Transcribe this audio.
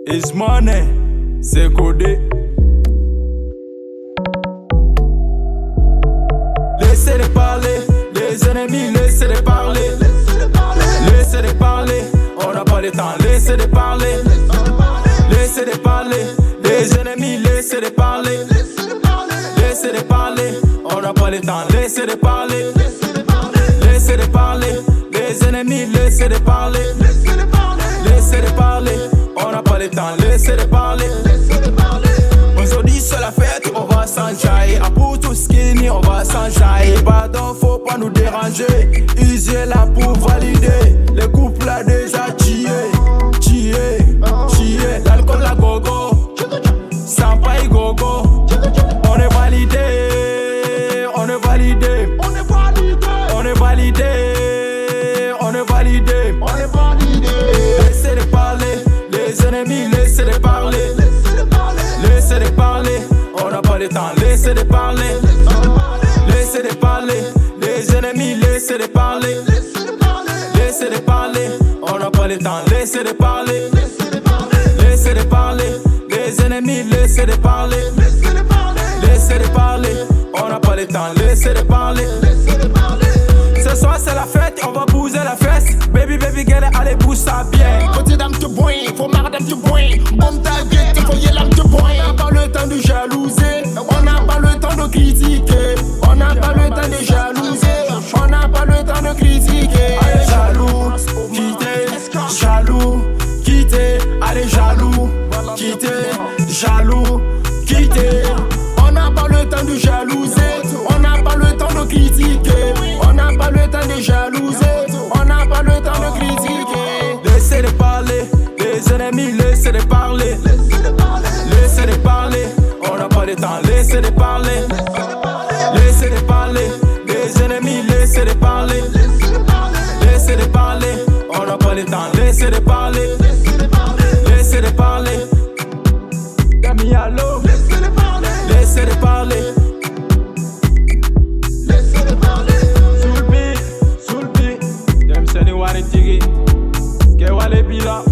It's money, c'est codé. Laissez-les parler, les ennemis, laissez-les parler. Laissez-les parler, on n'a pas le temps, laissez-les parler. Laissez-les parler, les ennemis, laissez-les parler. Laissez-les parler, on n'a pas le temps, laissez-les parler. Laissez-les parler, les ennemis, laissez-les parler. Laissez-les parler, on n'a pas le temps, laissez-les parler. Aujourd'hui c'est la fête, on va s'enjailler. À pour tout skinny, on va s'enjailler. Pardon, faut pas nous déranger. Usez là pour valider. Le couple a déjà tué. L'alcool la gogo, sans paille gogo. On est validé, on est validé. On est validé, on est validé. Laissez-les parler, les ennemis, laissez-les parler. Laissez-les parler, on n'a pas le temps, laissez-les parler. Laissez-les parler, les ennemis, laissez-les parler. Laissez-les parler, on n'a pas le temps, laissez-les parler. Laissez-les parler, les ennemis, laissez-les parler. Laissez-les parler, on n'a pas le temps, laissez-les parler. Ce soir c'est la fête, on va bouger la fesse. Baby, baby, girl, allez bouge ça bien. Côté dame te boin, faut madame te boin. Bombe ta gueule, faut y l'âme te boin. On n'a pas le temps de jalouser, on n'a pas le temps de critiquer. On n'a pas le temps de jalouser, on n'a pas le temps de critiquer. Allez jaloux, quitter, jaloux, quitter. Allez jaloux, quitter, jaloux, quitter. On n'a pas le temps de jalouser, on n'a pas le temps de critiquer. On n'a pas le temps de jalouser, on n'a pas le temps de critiquer. Laissez-les parler, les ennemis, laissez-les parler. Laissez-les parler, on n'a pas le temps, laissez-les parler. Laissez-les parler, les ennemis, laissez-les parler. Laissez-les parler, on n'a pas le temps, laissez-les parler. Laissez-les parler. Dami allo, laissez-les parler. Sulpi, dem seni wari tigi, ke wale bila.